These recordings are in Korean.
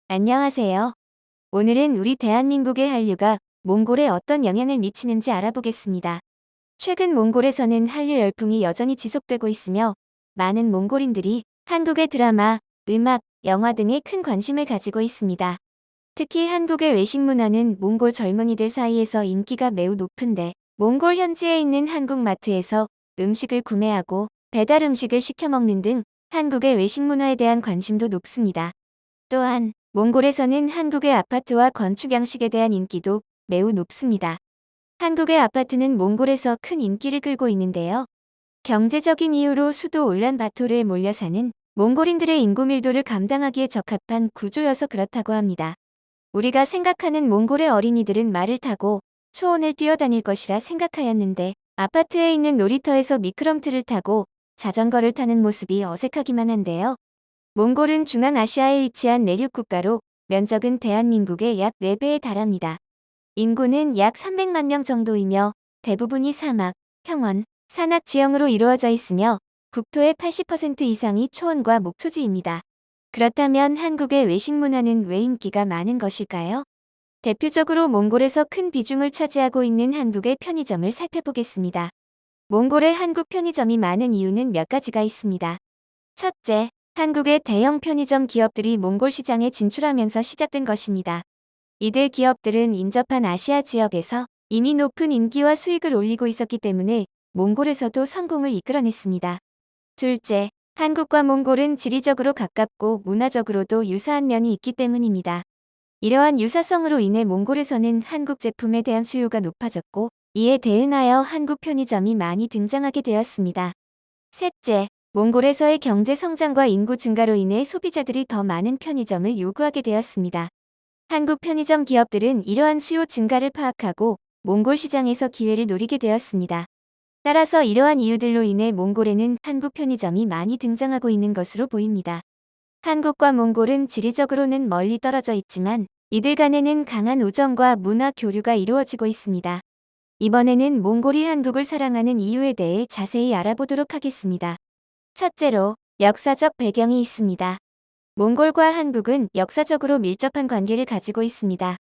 안녕하세요. 오늘은 우리 대한민국의 한류가 몽골에 어떤 영향을 미치는지 알아보겠습니다. 최근 몽골에서는 한류 열풍이 여전히 지속되고 있으며 많은 몽골인들이 한국의 드라마, 음악, 영화 등에 큰 관심을 가지고 있습니다. 특히 한국의 외식 문화는 몽골 젊은이들 사이에서 인기가 매우 높은데 몽골 현지에 있는 한국 마트에서 음식을 구매하고 배달 음식을 시켜 먹는 등 한국의 외식 문화에 대한 관심도 높습니다. 또한 몽골에서는 한국의 아파트와 건축 양식에 대한 인기도 매우 높습니다. 한국의 아파트는 몽골에서 큰 인기를 끌고 있는데요. 경제적인 이유로 수도 울란바토르에 몰려 사는 몽골인들의 인구 밀도를 감당하기에 적합한 구조여서 그렇다고 합니다. 우리가 생각하는 몽골의 어린이들은 말을 타고 초원을 뛰어다닐 것이라 생각하였는데 아파트에 있는 놀이터에서 미끄럼틀을 타고 자전거를 타는 모습이 어색하기만 한데요. 몽골은 중앙아시아에 위치한 내륙 국가로 면적은 대한민국의 약 4배에 달합니다. 인구는 약 300만 명 정도이며 대부분이 사막, 평원, 산악 지형으로 이루어져 있으며 국토의 80% 이상이 초원과 목초지입니다. 그렇다면 한국의 외식 문화는 왜 인기가 많은 것일까요? 대표적으로 몽골에서 큰 비중을 차지하고 있는 한국의 편의점을 살펴보겠습니다. 몽골의 한국 편의점이 많은 이유는 몇 가지가 있습니다. 첫째, 한국의 대형 편의점 기업들이 몽골 시장에 진출하면서 시작된 것입니다. 이들 기업들은 인접한 아시아 지역에서 이미 높은 인기와 수익을 올리고 있었기 때문에 몽골에서도 성공을 이끌어냈습니다. 둘째, 한국과 몽골은 지리적으로 가깝고 문화적으로도 유사한 면이 있기 때문입니다. 이러한 유사성으로 인해 몽골에서는 한국 제품에 대한 수요가 높아졌고 이에 대응하여 한국 편의점이 많이 등장하게 되었습니다. 셋째, 몽골에서의 경제 성장과 인구 증가로 인해 소비자들이 더 많은 편의점을 요구하게 되었습니다. 한국 편의점 기업들은 이러한 수요 증가를 파악하고 몽골 시장에서 기회를 노리게 되었습니다. 따라서 이러한 이유들로 인해 몽골에는 한국 편의점이 많이 등장하고 있는 것으로 보입니다. 한국과 몽골은 지리적으로는 멀리 떨어져 있지만 이들 간에는 강한 우정과 문화 교류가 이루어지고 있습니다. 이번에는 몽골이 한국을 사랑하는 이유에 대해 자세히 알아보도록 하겠습니다. 첫째로, 역사적 배경이 있습니다. 몽골과 한국은 역사적으로 밀접한 관계를 가지고 있습니다.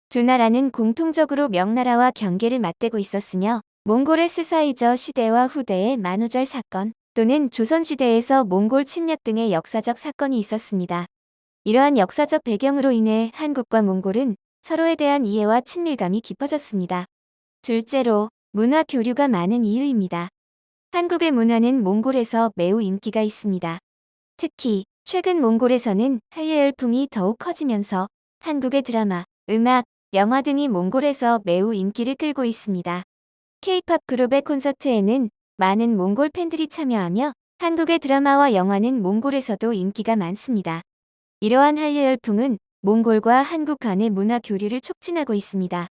두 나라는 공통적으로 명나라와 경계를 맞대고 있었으며 몽골의 스사이저 시대와 후대의 만우절 사건 또는 조선시대에서 몽골 침략 등의 역사적 사건이 있었습니다. 이러한 역사적 배경으로 인해 한국과 몽골은 서로에 대한 이해와 친밀감이 깊어졌습니다. 둘째로, 문화 교류가 많은 이유입니다. 한국의 문화는 몽골에서 매우 인기가 있습니다. 특히 최근 몽골에서는 한류 열풍이 더욱 커지면서 한국의 드라마, 음악, 영화 등이 몽골에서 매우 인기를 끌고 있습니다. K-팝 그룹의 콘서트에는 많은 몽골 팬들이 참여하며 한국의 드라마와 영화는 몽골에서도 인기가 많습니다. 이러한 한류 열풍은 몽골과 한국 간의 문화 교류를 촉진하고 있습니다.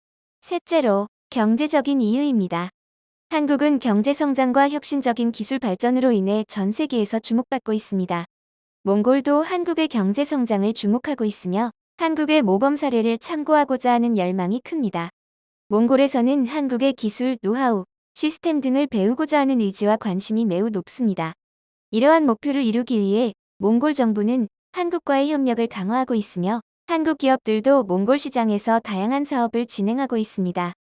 셋째로, 경제적인 이유입니다. 한국은 경제 성장과 혁신적인 기술 발전으로 인해 전 세계에서 주목받고 있습니다. 몽골도 한국의 경제 성장을 주목하고 있으며 한국의 모범 사례를 참고하고자 하는 열망이 큽니다. 몽골에서는 한국의 기술, 노하우, 시스템 등을 배우고자 하는 의지와 관심이 매우 높습니다. 이러한 목표를 이루기 위해 몽골 정부는 한국과의 협력을 강화하고 있으며 한국 기업들도 몽골 시장에서 다양한 사업을 진행하고 있습니다.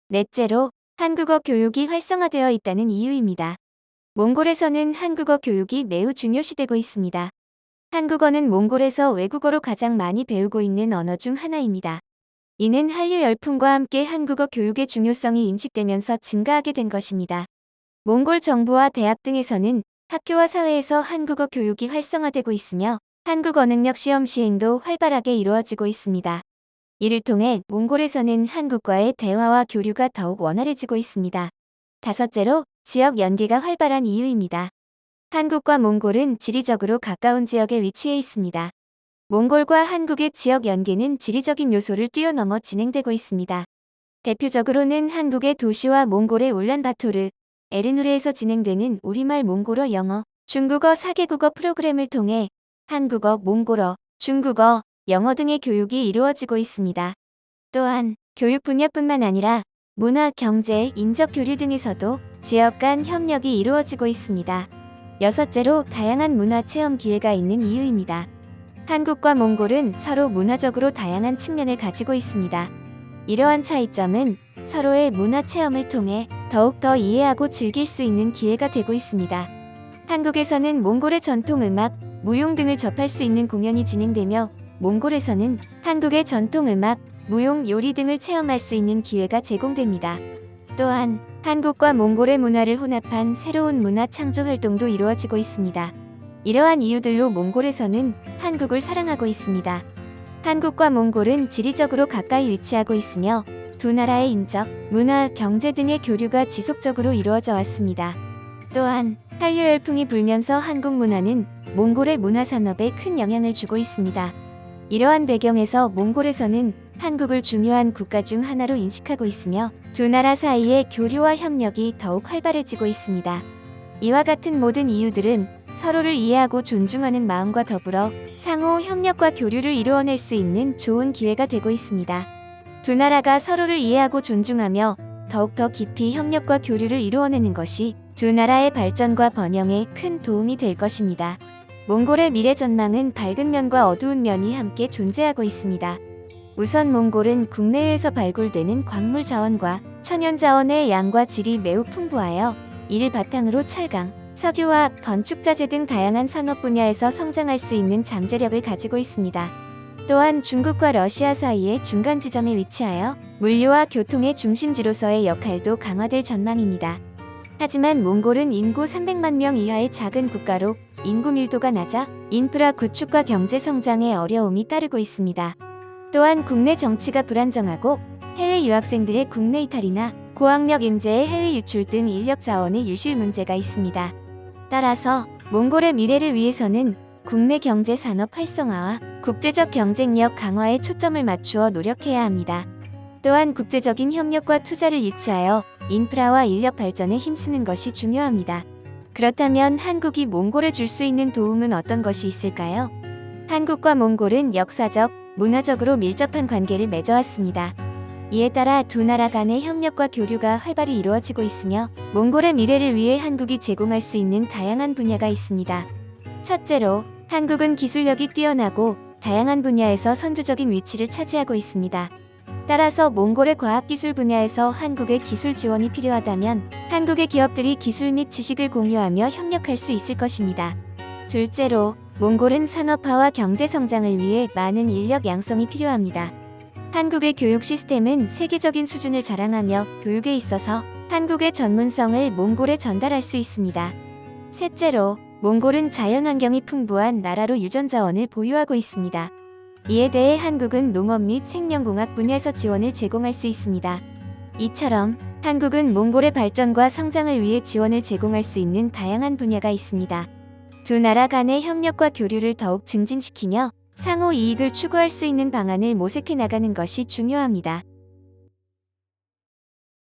넷째로, 한국어 교육이 활성화되어 있다는 이유입니다. 몽골에서는 한국어 교육이 매우 중요시되고 있습니다. 한국어는 몽골에서 외국어로 가장 많이 배우고 있는 언어 중 하나입니다. 이는 한류 열풍과 함께 한국어 교육의 중요성이 인식되면서 증가하게 된 것입니다. 몽골 정부와 대학 등에서는 학교와 사회에서 한국어 교육이 활성화되고 있으며 한국어 능력 시험 시행도 활발하게 이루어지고 있습니다. 이를 통해 몽골에서는 한국과의 대화와 교류가 더욱 원활해지고 있습니다. 다섯째로, 지역 연계가 활발한 이유입니다. 한국과 몽골은 지리적으로 가까운 지역에 위치해 있습니다. 몽골과 한국의 지역 연계는 지리적인 요소를 뛰어넘어 진행되고 있습니다. 대표적으로는 한국의 도시와 몽골의 울란바토르, 에르누르에서 진행되는 우리말 몽골어 영어, 중국어 4개국어 프로그램을 통해 한국어, 몽골어, 중국어, 영어 등의 교육이 이루어지고 있습니다. 또한 교육 분야뿐만 아니라 문화, 경제, 인적 교류 등에서도 지역 간 협력이 이루어지고 있습니다. 여섯째로, 다양한 문화 체험 기회가 있는 이유입니다. 한국과 몽골은 서로 문화적으로 다양한 측면을 가지고 있습니다. 이러한 차이점은 서로의 문화 체험을 통해 더욱더 이해하고 즐길 수 있는 기회가 되고 있습니다. 한국에서는 몽골의 전통 음악, 무용 등을 접할 수 있는 공연이 진행되며 몽골에서는 한국의 전통 음악, 무용, 요리 등을 체험할 수 있는 기회가 제공됩니다. 또한 한국과 몽골의 문화를 혼합한 새로운 문화 창조 활동도 이루어지고 있습니다. 이러한 이유들로 몽골에서는 한국을 사랑하고 있습니다. 한국과 몽골은 지리적으로 가까이 위치하고 있으며 두 나라의 인적, 문화, 경제 등의 교류가 지속적으로 이루어져 왔습니다. 또한 한류 열풍이 불면서 한국 문화는 몽골의 문화 산업에 큰 영향을 주고 있습니다. 이러한 배경에서 몽골에서는 한국을 중요한 국가 중 하나로 인식하고 있으며 두 나라 사이의 교류와 협력이 더욱 활발해지고 있습니다. 이와 같은 모든 이유들은 서로를 이해하고 존중하는 마음과 더불어 상호 협력과 교류를 이루어낼 수 있는 좋은 기회가 되고 있습니다. 두 나라가 서로를 이해하고 존중하며 더욱더 깊이 협력과 교류를 이루어내는 것이 두 나라의 발전과 번영에 큰 도움이 될 것입니다. 몽골의 미래 전망은 밝은 면과 어두운 면이 함께 존재하고 있습니다. 우선 몽골은 국내에서 발굴되는 광물 자원과 천연 자원의 양과 질이 매우 풍부하여 이를 바탕으로 철강, 석유와 건축자재 등 다양한 산업 분야에서 성장할 수 있는 잠재력을 가지고 있습니다. 또한 중국과 러시아 사이의 중간 지점에 위치하여 물류와 교통의 중심지로서의 역할도 강화될 전망입니다. 하지만 몽골은 인구 300만 명 이하의 작은 국가로 인구 밀도가 낮아 인프라 구축과 경제 성장에 어려움이 따르고 있습니다. 또한 국내 정치가 불안정하고 해외 유학생들의 국내 이탈이나 고학력 인재의 해외 유출 등 인력 자원의 유실 문제가 있습니다. 따라서 몽골의 미래를 위해서는 국내 경제 산업 활성화와 국제적 경쟁력 강화에 초점을 맞추어 노력해야 합니다. 또한 국제적인 협력과 투자를 유치하여 인프라와 인력 발전에 힘쓰는 것이 중요합니다. 그렇다면 한국이 몽골에 줄 수 있는 도움은 어떤 것이 있을까요? 한국과 몽골은 역사적, 문화적으로 밀접한 관계를 맺어왔습니다. 이에 따라 두 나라 간의 협력과 교류가 활발히 이루어지고 있으며 몽골의 미래를 위해 한국이 제공할 수 있는 다양한 분야가 있습니다. 첫째로, 한국은 기술력이 뛰어나고 다양한 분야에서 선두적인 위치를 차지하고 있습니다. 따라서 몽골의 과학기술 분야에서 한국의 기술 지원이 필요하다면 한국의 기업들이 기술 및 지식을 공유하며 협력할 수 있을 것입니다. 둘째로, 몽골은 산업화와 경제 성장을 위해 많은 인력 양성이 필요합니다. 한국의 교육 시스템은 세계적인 수준을 자랑하며 교육에 있어서 한국의 전문성을 몽골에 전달할 수 있습니다. 셋째로, 몽골은 자연환경이 풍부한 나라로 유전자원을 보유하고 있습니다. 이에 대해 한국은 농업 및 생명공학 분야에서 지원을 제공할 수 있습니다. 이처럼 한국은 몽골의 발전과 성장을 위해 지원을 제공할 수 있는 다양한 분야가 있습니다. 두 나라 간의 협력과 교류를 더욱 증진시키며 상호 이익을 추구할 수 있는 방안을 모색해 나가는 것이 중요합니다.